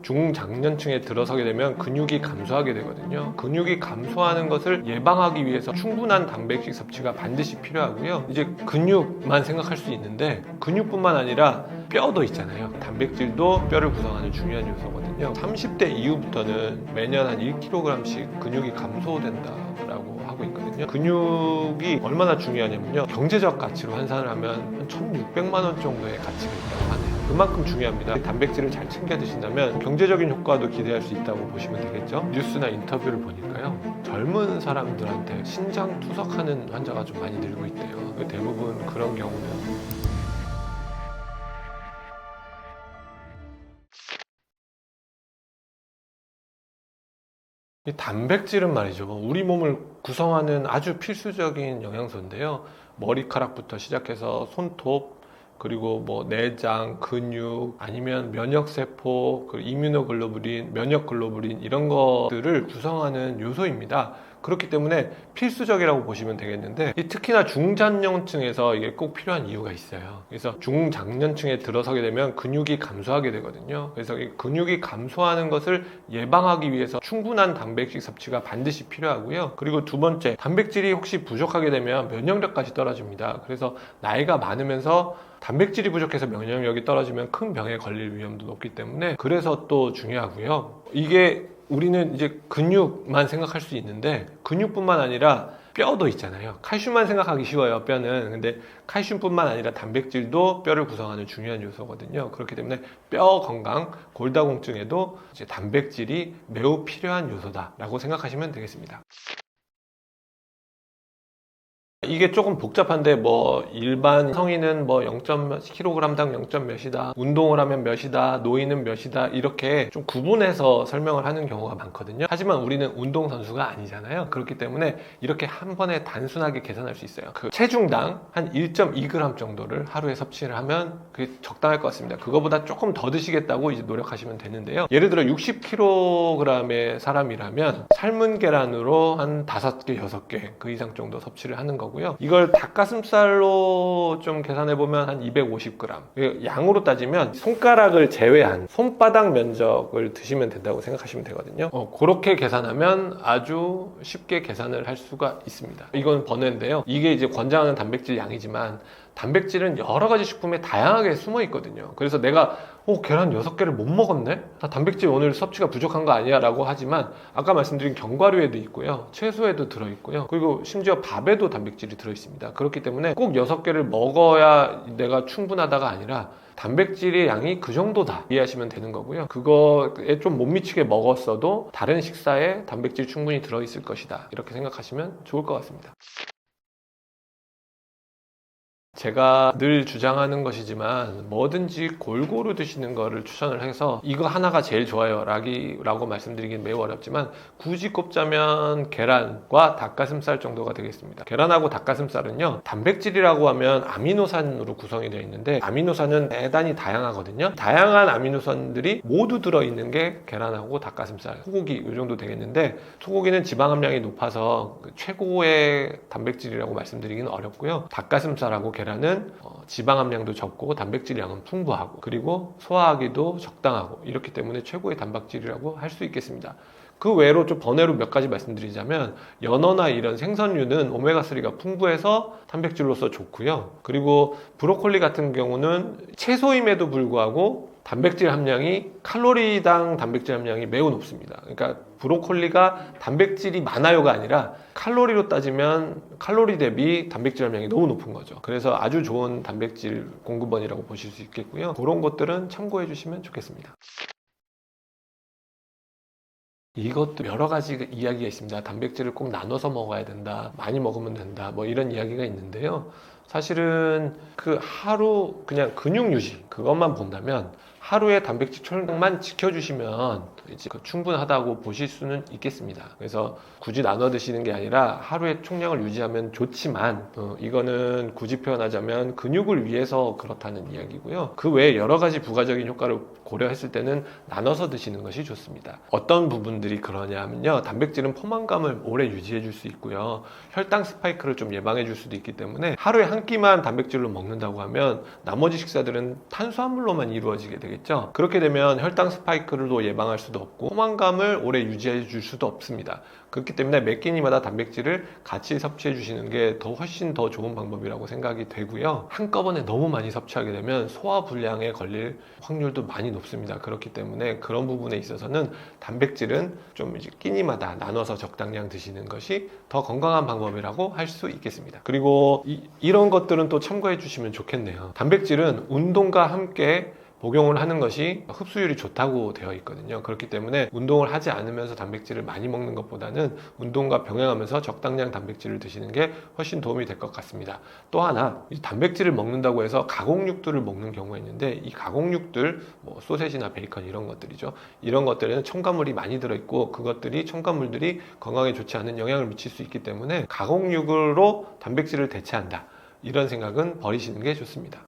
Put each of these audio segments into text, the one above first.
중장년층에 들어서게 되면 근육이 감소하게 되거든요. 근육이 감소하는 것을 예방하기 위해서 충분한 단백질 섭취가 반드시 필요하고요. 이제 근육만 생각할 수 있는데 근육뿐만 아니라 뼈도 있잖아요. 단백질도 뼈를 구성하는 중요한 요소거든요. 30대 이후부터는 매년 한 1kg씩 근육이 감소된다라고 하고 있거든요. 근육이 얼마나 중요하냐면요. 경제적 가치로 환산을 하면 한 1,600만 원 정도의 가치가 있다고 하네요. 그만큼 중요합니다. 단백질을 잘 챙겨 드신다면 경제적인 효과도 기대할 수 있다고 보시면 되겠죠. 뉴스나 인터뷰를 보니까요, 젊은 사람들한테 신장 투석하는 환자가 좀 많이 늘고 있대요. 대부분 그런 경우는 이 단백질은 말이죠, 우리 몸을 구성하는 아주 필수적인 영양소인데요. 머리카락부터 시작해서 손톱, 그리고 뭐 내장, 근육, 아니면 면역세포, 이뮤노글로불린, 면역글로불린 이런 것들을 구성하는 요소입니다. 그렇기 때문에 필수적이라고 보시면 되겠는데, 특히나 중장년층에서 이게 꼭 필요한 이유가 있어요. 그래서 중장년층에 들어서게 되면 근육이 감소하게 되거든요. 그래서 이 근육이 감소하는 것을 예방하기 위해서 충분한 단백질 섭취가 반드시 필요하고요. 그리고 두 번째, 단백질이 혹시 부족하게 되면 면역력까지 떨어집니다. 그래서 나이가 많으면서 단백질이 부족해서 면역력이 떨어지면 큰 병에 걸릴 위험도 높기 때문에 그래서 또 중요하고요. 이게 우리는 이제 근육만 생각할 수 있는데 근육뿐만 아니라 뼈도 있잖아요. 칼슘만 생각하기 쉬워요, 뼈는. 근데 칼슘뿐만 아니라 단백질도 뼈를 구성하는 중요한 요소거든요. 그렇기 때문에 뼈 건강, 골다공증에도 이제 단백질이 매우 필요한 요소다라고 생각하시면 되겠습니다. 이게 조금 복잡한데, 뭐 일반 성인은 뭐 0.kg당 0. 몇이다, 운동을 하면 몇이다, 노인은 몇이다, 이렇게 좀 구분해서 설명을 하는 경우가 많거든요. 하지만 우리는 운동선수가 아니잖아요. 그렇기 때문에 이렇게 한 번에 단순하게 계산할 수 있어요. 그 체중당 한 1.2g 정도를 하루에 섭취를 하면 그게 적당할 것 같습니다. 그거보다 조금 더 드시겠다고 이제 노력하시면 되는데요. 예를 들어 60kg의 사람이라면 삶은 계란으로 한 5개, 6개 그 이상 정도 섭취를 하는 거고요. 이걸 닭가슴살로 좀 계산해 보면 한 250g, 양으로 따지면 손가락을 제외한 손바닥 면적을 드시면 된다고 생각하시면 되거든요. 그렇게 계산하면 아주 쉽게 계산을 할 수가 있습니다. 이건 번외인데요. 이게 이제 권장하는 단백질 양이지만 단백질은 여러 가지 식품에 다양하게 숨어 있거든요. 그래서 내가 계란 6개를 못 먹었네? 나 단백질 오늘 섭취가 부족한 거 아니야? 라고 하지만 아까 말씀드린 견과류에도 있고요, 채소에도 들어있고요, 그리고 심지어 밥에도 단백질이 들어있습니다. 그렇기 때문에 꼭 6개를 먹어야 내가 충분하다가 아니라 단백질의 양이 그 정도다 이해하시면 되는 거고요. 그거에 좀 못 미치게 먹었어도 다른 식사에 단백질 충분히 들어있을 것이다, 이렇게 생각하시면 좋을 것 같습니다. 제가 늘 주장하는 것이지만 뭐든지 골고루 드시는 거를 추천을 해서 이거 하나가 제일 좋아요 라고 말씀드리긴 매우 어렵지만 굳이 꼽자면 계란과 닭가슴살 정도가 되겠습니다. 계란하고 닭가슴살은요, 단백질이라고 하면 아미노산으로 구성이 되어 있는데 아미노산은 대단히 다양하거든요. 다양한 아미노산들이 모두 들어있는 게 계란하고 닭가슴살, 소고기 이 정도 되겠는데, 소고기는 지방 함량이 높아서 최고의 단백질이라고 말씀드리기는 어렵고요. 닭가슴살하고 계란은 지방 함량도 적고 단백질 양은 풍부하고 그리고 소화하기도 적당하고 이렇기 때문에 최고의 단백질이라고 할 수 있겠습니다. 그 외로 좀 번외로 몇 가지 말씀드리자면, 연어나 이런 생선류는 오메가3가 풍부해서 단백질로서 좋고요. 그리고 브로콜리 같은 경우는 채소임에도 불구하고 단백질 함량이, 칼로리당 단백질 함량이 매우 높습니다. 그러니까 브로콜리가 단백질이 많아요가 아니라 칼로리로 따지면 칼로리 대비 단백질 함량이 너무 높은 거죠. 그래서 아주 좋은 단백질 공급원이라고 보실 수 있겠고요. 그런 것들은 참고해 주시면 좋겠습니다. 이것도 여러 가지 이야기가 있습니다. 단백질을 꼭 나눠서 먹어야 된다, 많이 먹으면 된다, 뭐 이런 이야기가 있는데요. 사실은 그 하루 그냥 근육 유지 그것만 본다면 하루에 단백질 촬영만 지켜주시면 이제 충분하다고 보실 수는 있겠습니다. 그래서 굳이 나눠 드시는 게 아니라 하루에 총량을 유지하면 좋지만 이거는 굳이 표현하자면 근육을 위해서 그렇다는 이야기고요. 그 외에 여러 가지 부가적인 효과를 고려했을 때는 나눠서 드시는 것이 좋습니다. 어떤 부분들이 그러냐면요, 단백질은 포만감을 오래 유지해 줄 수 있고요, 혈당 스파이크를 좀 예방해 줄 수도 있기 때문에 하루에 한 끼만 단백질로 먹는다고 하면 나머지 식사들은 탄수화물로만 이루어지게 되겠죠. 그렇게 되면 혈당 스파이크를 예방할 수도 없고 포만감을 오래 유지해 줄 수도 없습니다. 그렇기 때문에 매 끼니마다 단백질을 같이 섭취해 주시는 게 훨씬 더 좋은 방법이라고 생각이 되고요. 한꺼번에 너무 많이 섭취하게 되면 소화불량에 걸릴 확률도 많이 높습니다. 그렇기 때문에 그런 부분에 있어서는 단백질은 좀 이제 끼니마다 나눠서 적당량 드시는 것이 더 건강한 방법이라고 할 수 있겠습니다. 그리고 이런 것들은 또 참고해 주시면 좋겠네요. 단백질은 운동과 함께 복용을 하는 것이 흡수율이 좋다고 되어 있거든요. 그렇기 때문에 운동을 하지 않으면서 단백질을 많이 먹는 것보다는 운동과 병행하면서 적당량 단백질을 드시는 게 훨씬 도움이 될 것 같습니다. 또 하나, 이 단백질을 먹는다고 해서 가공육들을 먹는 경우가 있는데, 이 가공육들, 뭐 소세지나 베이컨 이런 것들이죠. 이런 것들에는 첨가물이 많이 들어있고 그것들이 첨가물들이 건강에 좋지 않은 영향을 미칠 수 있기 때문에 가공육으로 단백질을 대체한다, 이런 생각은 버리시는 게 좋습니다.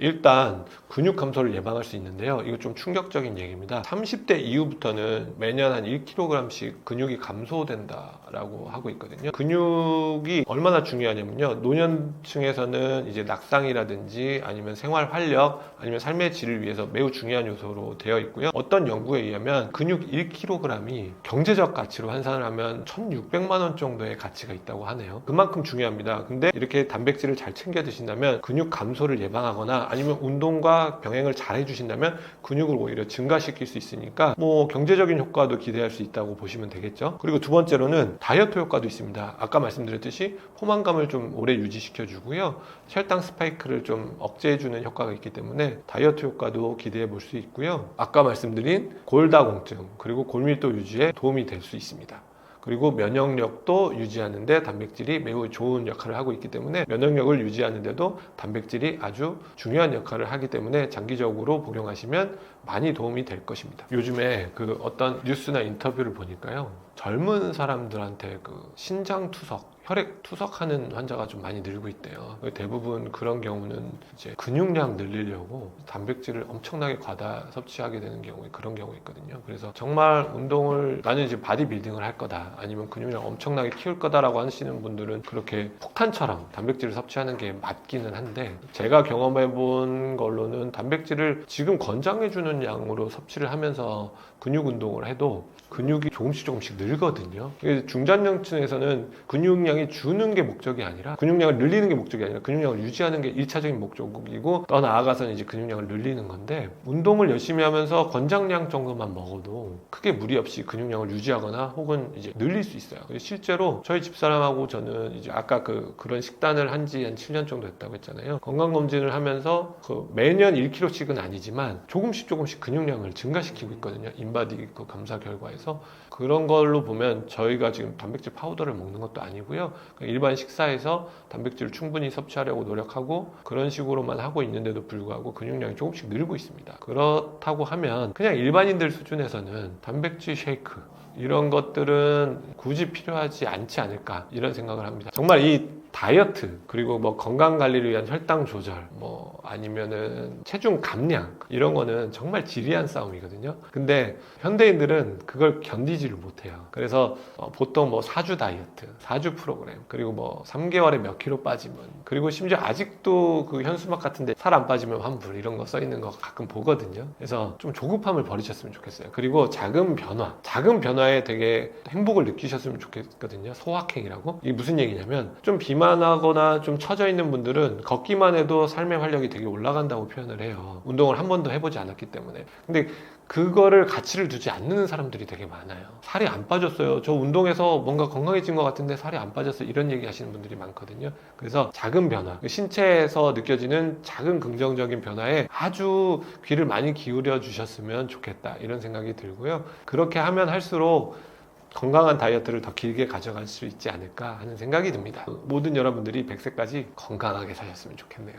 일단 근육 감소를 예방할 수 있는데요, 이거 좀 충격적인 얘기입니다. 30대 이후부터는 매년 한 1kg씩 근육이 감소된다라고 하고 있거든요. 근육이 얼마나 중요하냐면요, 노년층에서는 이제 낙상이라든지 아니면 생활 활력 아니면 삶의 질을 위해서 매우 중요한 요소로 되어 있고요. 어떤 연구에 의하면 근육 1kg이 경제적 가치로 환산을 하면 1,600만 원 정도의 가치가 있다고 하네요. 그만큼 중요합니다. 근데 이렇게 단백질을 잘 챙겨 드신다면 근육 감소를 예방하거나 아니면 운동과 병행을 잘 해주신다면 근육을 오히려 증가시킬 수 있으니까 뭐 경제적인 효과도 기대할 수 있다고 보시면 되겠죠. 그리고 두 번째로는 다이어트 효과도 있습니다. 아까 말씀드렸듯이 포만감을 좀 오래 유지시켜 주고요, 혈당 스파이크를 좀 억제해 주는 효과가 있기 때문에 다이어트 효과도 기대해 볼 수 있고요, 아까 말씀드린 골다공증 그리고 골밀도 유지에 도움이 될 수 있습니다. 그리고 면역력도 유지하는데 단백질이 매우 좋은 역할을 하고 있기 때문에 면역력을 유지하는데도 단백질이 아주 중요한 역할을 하기 때문에 장기적으로 복용하시면 많이 도움이 될 것입니다. 요즘에 그 어떤 뉴스나 인터뷰를 보니까요, 젊은 사람들한테 그 신장 투석, 혈액 투석하는 환자가 좀 많이 늘고 있대요. 대부분 그런 경우는 이제 근육량 늘리려고 단백질을 엄청나게 과다 섭취하게 되는 경우에 그런 경우가 있거든요. 그래서 정말 운동을, 나는 이제 바디빌딩을 할 거다 아니면 근육량 엄청나게 키울 거다라고 하시는 분들은 그렇게 폭탄처럼 단백질을 섭취하는 게 맞기는 한데, 제가 경험해 본 걸로는 단백질을 지금 권장해주는 양으로 섭취를 하면서 근육 운동을 해도 근육이 조금씩 늘거든요. 중장년층에서는 근육량이 주는 게 목적이 아니라, 근육량을 늘리는 게 목적이 아니라 근육량을 유지하는 게 1차적인 목적이고, 더 나아가서는 이제 근육량을 늘리는 건데, 운동을 열심히 하면서 권장량 정도만 먹어도 크게 무리 없이 근육량을 유지하거나 혹은 이제 늘릴 수 있어요. 실제로 저희 집사람하고 저는 이제 아까 그런 식단을 한 지 한 7년 정도 됐다고 했잖아요. 건강검진을 하면서 매년 1kg씩은 아니지만 조금씩 근육량을 증가시키고 있거든요. 인바디 검사 결과에서. 그런 걸로 보면 저희가 지금 단백질 파우더를 먹는 것도 아니고요, 일반 식사에서 단백질을 충분히 섭취하려고 노력하고 그런 식으로만 하고 있는데도 불구하고 근육량이 조금씩 늘고 있습니다. 그렇다고 하면 그냥 일반인들 수준에서는 단백질 쉐이크 이런 것들은 굳이 필요하지 않지 않을까, 이런 생각을 합니다. 정말 이 다이어트 그리고 뭐 건강 관리를 위한 혈당 조절, 뭐 아니면은 체중 감량, 이런 거는 정말 지리한 싸움이거든요. 근데 현대인들은 그걸 견디지를 못해요. 그래서 보통 뭐 4주 다이어트, 4주 프로그램, 그리고 뭐 3개월에 몇 킬로 빠지면, 그리고 심지어 아직도 그 현수막 같은데 살 안 빠지면 환불 이런 거 써 있는 거 가끔 보거든요. 그래서 좀 조급함을 버리셨으면 좋겠어요. 그리고 작은 변화에 되게 행복을 느끼셨으면 좋겠거든요. 소확행이라고. 이게 무슨 얘기냐면, 좀 비만하거나 좀 처져 있는 분들은 걷기만 해도 삶의 활력이 되게 올라간다고 표현을 해요. 운동을 한 번도 해보지 않았기 때문에. 근데 그거를 가치를 두지 않는 사람들이 되게 많아요. 살이 안 빠졌어요, 저 운동해서 뭔가 건강해진 것 같은데 살이 안 빠졌어요, 이런 얘기 하시는 분들이 많거든요. 그래서 작은 변화, 신체에서 느껴지는 작은 긍정적인 변화에 아주 귀를 많이 기울여 주셨으면 좋겠다, 이런 생각이 들고요. 그렇게 하면 할수록 건강한 다이어트를 더 길게 가져갈 수 있지 않을까 하는 생각이 듭니다. 모든 여러분들이 100세까지 건강하게 사셨으면 좋겠네요.